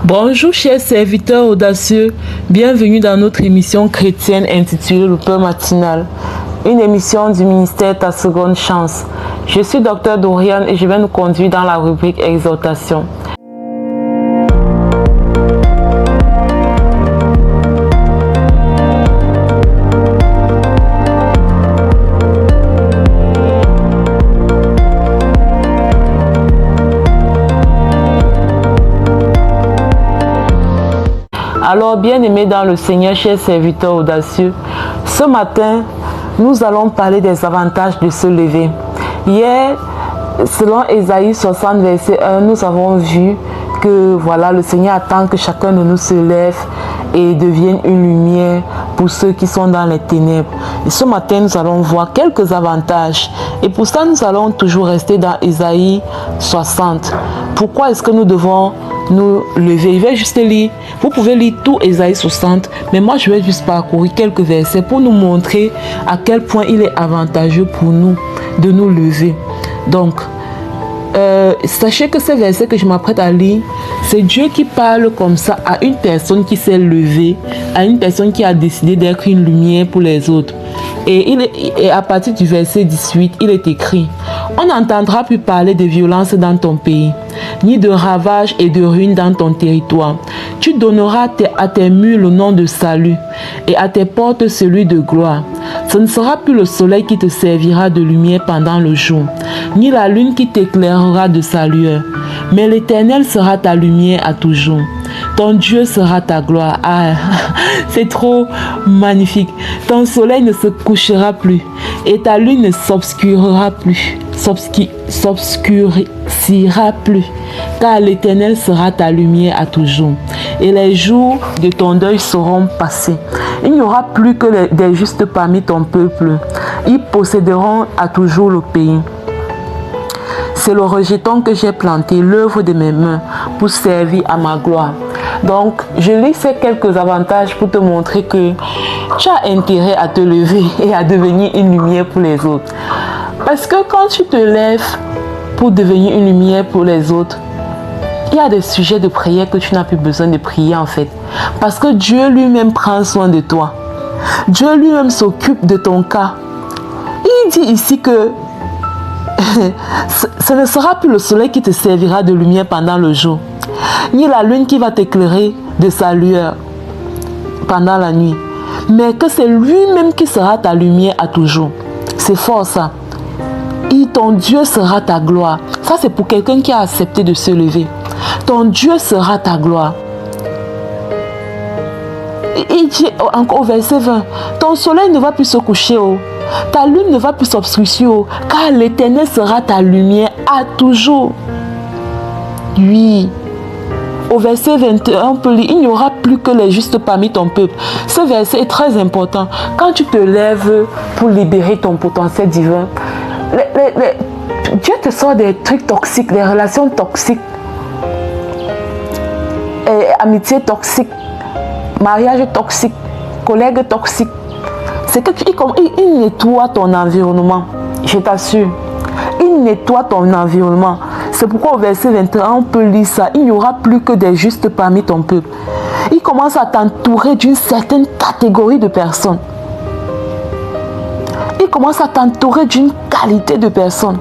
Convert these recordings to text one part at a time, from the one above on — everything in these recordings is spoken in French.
Bonjour chers serviteurs audacieux, bienvenue dans notre émission chrétienne intitulée Le Pain Matinal, une émission du ministère Ta Seconde Chance. Je suis Dr Dorian et je vais nous conduire dans la rubrique Exhortation. Alors, bien-aimés dans le Seigneur, chers serviteurs audacieux, ce matin, nous allons parler des avantages de se lever. Hier, selon Ésaïe 60, verset 1, nous avons vu que voilà, le Seigneur attend que chacun de nous se lève et devienne une lumière pour ceux qui sont dans les ténèbres. Et ce matin, nous allons voir quelques avantages. Et pour ça, nous allons toujours rester dans Ésaïe 60. Pourquoi est-ce que nous devons nous lever? Je vais juste lire. Vous pouvez lire tout Ésaïe 60, mais moi, je vais juste parcourir quelques versets pour nous montrer à quel point il est avantageux pour nous de nous lever. Donc, sachez que ces versets que je m'apprête à lire, c'est Dieu qui parle comme ça à une personne qui s'est levée, à une personne qui a décidé d'être une lumière pour les autres. Et à partir du verset 18, il est écrit: on n'entendra plus parler de violence dans ton pays, ni de ravages et de ruines dans ton territoire. Tu donneras à tes murs le nom de salut, et à tes portes celui de gloire. Ce ne sera plus le soleil qui te servira de lumière pendant le jour, ni la lune qui t'éclairera de sa lueur, mais l'Éternel sera ta lumière à toujours. Ton Dieu sera ta gloire. Ah, c'est trop magnifique. Ton soleil ne se couchera plus et ta lune ne s'obscurcira plus, car l'Éternel sera ta lumière à toujours. Et les jours de ton deuil seront passés. Il n'y aura plus que des justes parmi ton peuple. Ils posséderont à toujours le pays. C'est le rejeton que j'ai planté, l'œuvre de mes mains, pour servir à ma gloire. Donc, je lis ces quelques avantages pour te montrer que tu as intérêt à te lever et à devenir une lumière pour les autres. Parce que quand tu te lèves pour devenir une lumière pour les autres, il y a des sujets de prière que tu n'as plus besoin de prier en fait. Parce que Dieu lui-même prend soin de toi. Dieu lui-même s'occupe de ton cas. Il dit ici que ce ne sera plus le soleil qui te servira de lumière pendant le jour, ni la lune qui va t'éclairer de sa lueur pendant la nuit, mais que c'est lui-même qui sera ta lumière à toujours. C'est fort ça. Et ton Dieu sera ta gloire. Ça, c'est pour quelqu'un qui a accepté de se lever. Ton Dieu sera ta gloire. Il dit encore au verset 20, ton soleil ne va plus se coucher, ta lune ne va plus s'obscurcir, car l'Éternel sera ta lumière à toujours. Oui. Au verset 21, on peut lire: il n'y aura plus que les justes parmi ton peuple. Ce verset est très important. Quand tu te lèves pour libérer ton potentiel divin, Dieu te sort des trucs toxiques, des relations toxiques, amitié toxique, mariage toxique, collègues toxiques. C'est que il nettoie ton environnement. Je t'assure. Il nettoie ton environnement. C'est pourquoi au verset 21, on peut lire ça: il n'y aura plus que des justes parmi ton peuple. Il commence à t'entourer d'une certaine catégorie de personnes. Il commence à t'entourer d'une qualité de personnes.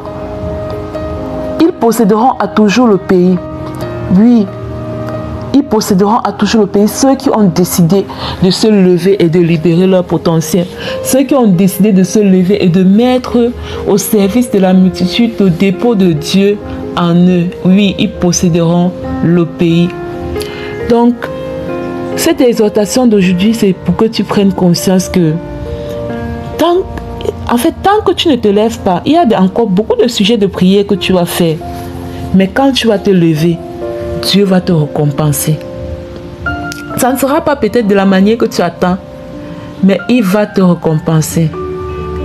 Ils posséderont à toujours le pays. Oui, ils posséderont à toujours le pays. Ceux qui ont décidé de se lever et de libérer leur potentiel. Ceux qui ont décidé de se lever et de mettre au service de la multitude le dépôt de Dieu en eux. Oui, ils posséderont le pays. Donc, cette exhortation d'aujourd'hui, c'est pour que tu prennes conscience que tant que tu ne te lèves pas, il y a encore beaucoup de sujets de prière que tu vas faire. Mais quand tu vas te lever, Dieu va te récompenser. Ça ne sera pas peut-être de la manière que tu attends, mais il va te récompenser.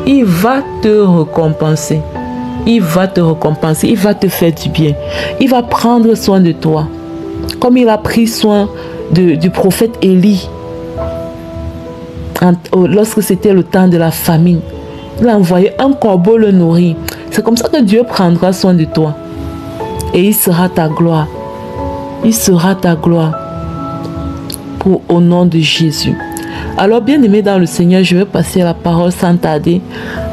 Il va te récompenser. Il va te récompenser. Il va te faire du bien. Il va prendre soin de toi. Comme il a pris soin du prophète Élie lorsque c'était le temps de la famine. Il a envoyé un corbeau le nourrir. C'est comme ça que Dieu prendra soin de toi. Et il sera ta gloire. Il sera ta gloire. pour au nom de Jésus. Alors, bien-aimés dans le Seigneur, je vais passer la parole sans tarder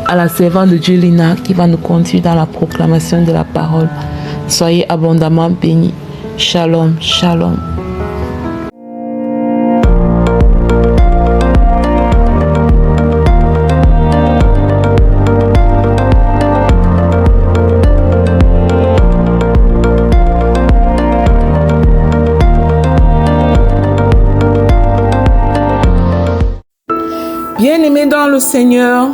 à la servante de Dieu, Lina, qui va nous conduire dans la proclamation de la parole. Soyez abondamment bénis. Shalom, shalom. Bien-aimés dans le Seigneur,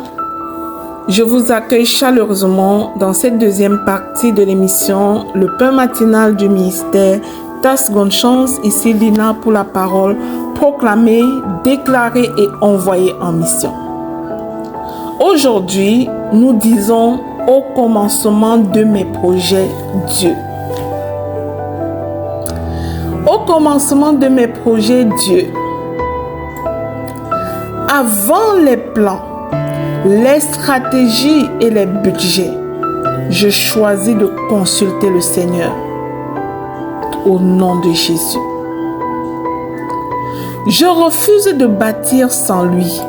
je vous accueille chaleureusement dans cette deuxième partie de l'émission Le pain matinal du ministère. Ta seconde chance, ici Lina pour la parole, proclamée, déclarée et envoyée en mission. Aujourd'hui, nous disons au commencement de mes projets, Dieu. Au commencement de mes projets, Dieu. Avant les plans, les stratégies et les budgets, je choisis de consulter le Seigneur au nom de Jésus. Je refuse de bâtir sans lui,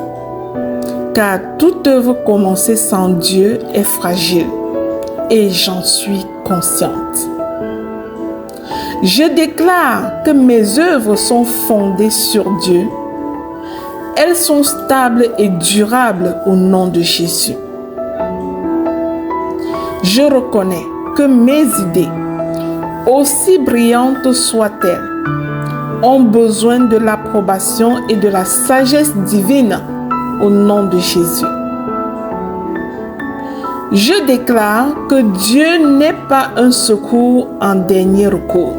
car toute œuvre commencée sans Dieu est fragile et j'en suis consciente. Je déclare que mes œuvres sont fondées sur Dieu. Elles sont stables et durables au nom de Jésus. Je reconnais que mes idées, aussi brillantes soient-elles, ont besoin de l'approbation et de la sagesse divine au nom de Jésus. Je déclare que Dieu n'est pas un secours en dernier recours.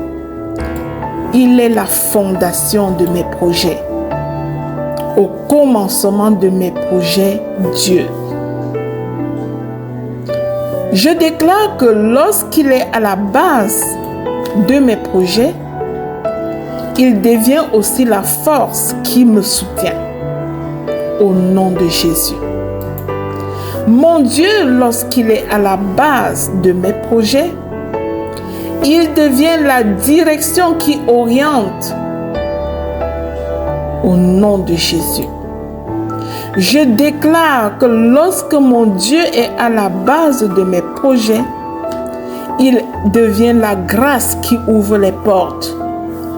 Il est la fondation de mes projets. Au commencement de mes projets, Dieu. Je déclare que lorsqu'il est à la base de mes projets, il devient aussi la force qui me soutient. Au nom de Jésus. Mon Dieu, lorsqu'il est à la base de mes projets, il devient la direction qui oriente. Au nom de Jésus. Je déclare que lorsque mon Dieu est à la base de mes projets, il devient la grâce qui ouvre les portes.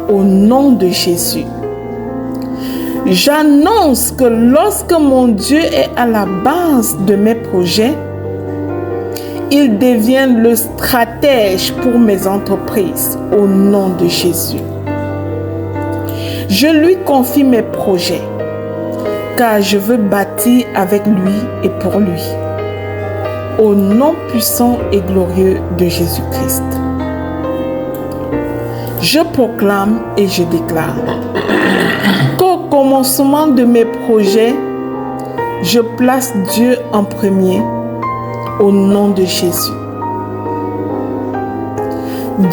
Au nom de Jésus. J'annonce que lorsque mon Dieu est à la base de mes projets, il devient le stratège pour mes entreprises. Au nom de Jésus. Je lui confie mes projets, car je veux bâtir avec lui et pour lui. Au nom puissant et glorieux de Jésus-Christ. Je proclame et je déclare qu'au commencement de mes projets, je place Dieu en premier au nom de Jésus.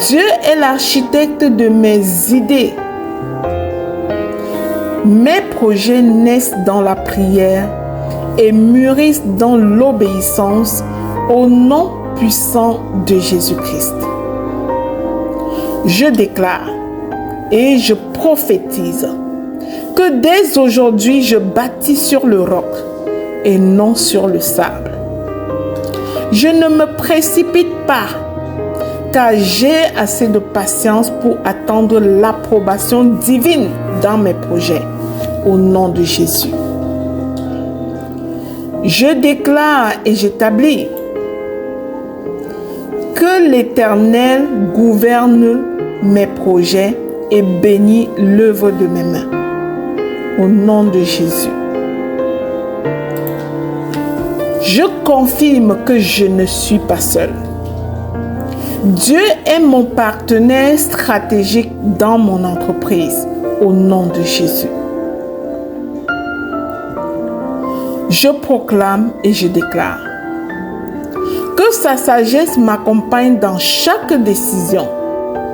Dieu est l'architecte de mes idées. Mes projets naissent dans la prière et mûrissent dans l'obéissance au nom puissant de Jésus-Christ. Je déclare et je prophétise que dès aujourd'hui je bâtis sur le roc et non sur le sable. Je ne me précipite pas car j'ai assez de patience pour attendre l'approbation divine dans mes projets. Au nom de Jésus. Je déclare et j'établis que l'Éternel gouverne mes projets et bénit l'œuvre de mes mains. Au nom de Jésus. Je confirme que je ne suis pas seul. Dieu est mon partenaire stratégique dans mon entreprise. Au nom de Jésus. Je proclame et je déclare que sa sagesse m'accompagne dans chaque décision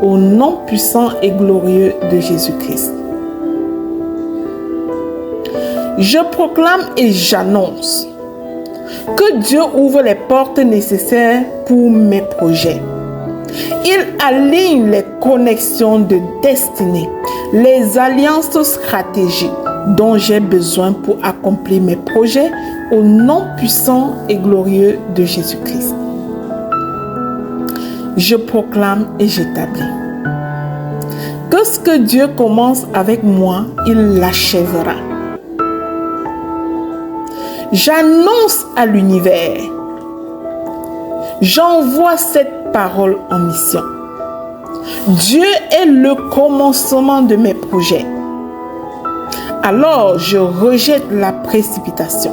au nom puissant et glorieux de Jésus-Christ. Je proclame et j'annonce que Dieu ouvre les portes nécessaires pour mes projets. Il aligne les connexions de destinée, les alliances stratégiques dont j'ai besoin pour accomplir mes projets au nom puissant et glorieux de Jésus-Christ. Je proclame et j'établis que ce que Dieu commence avec moi, il l'achèvera. J'annonce à l'univers, j'envoie cette parole en mission. Dieu est le commencement de mes projets. Alors je rejette la précipitation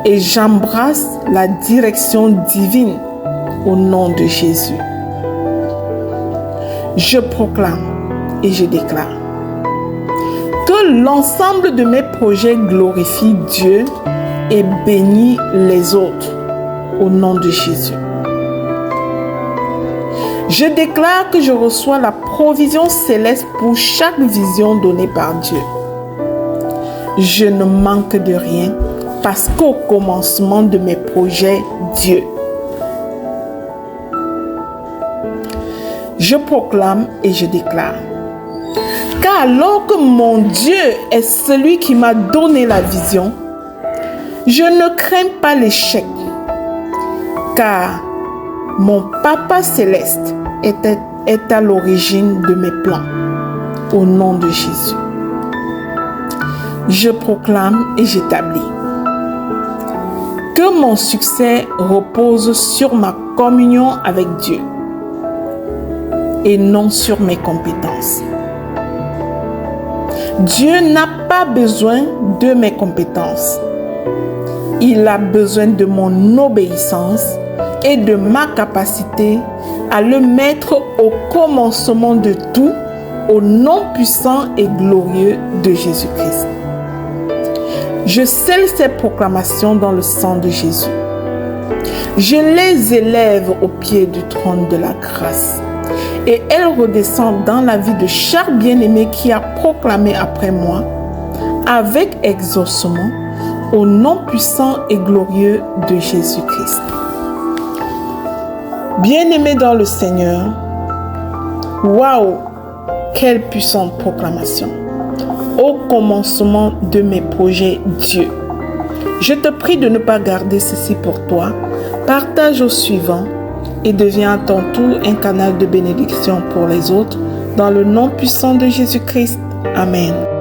et j'embrasse la direction divine au nom de Jésus. Je proclame et je déclare que l'ensemble de mes projets glorifie Dieu et bénit les autres au nom de Jésus. Je déclare que je reçois la provision céleste pour chaque vision donnée par Dieu. Je ne manque de rien parce qu'au commencement de mes projets, Dieu. Je proclame et je déclare. Car alors que mon Dieu est celui qui m'a donné la vision, je ne crains pas l'échec. Car mon Papa Céleste est à l'origine de mes plans. Au nom de Jésus. Je proclame et j'établis que mon succès repose sur ma communion avec Dieu et non sur mes compétences. Dieu n'a pas besoin de mes compétences. Il a besoin de mon obéissance et de ma capacité à le mettre au commencement de tout au nom puissant et glorieux de Jésus-Christ. Je scelle ces proclamations dans le sang de Jésus. Je les élève au pied du trône de la grâce et elles redescendent dans la vie de chaque bien-aimé qui a proclamé après moi avec exaucement au nom puissant et glorieux de Jésus-Christ. Bien-aimé dans le Seigneur, waouh, quelle puissante proclamation! Au commencement de mes projets, Dieu. Je te prie de ne pas garder ceci pour toi. Partage au suivant et deviens à ton tour un canal de bénédiction pour les autres. Dans le nom puissant de Jésus-Christ. Amen.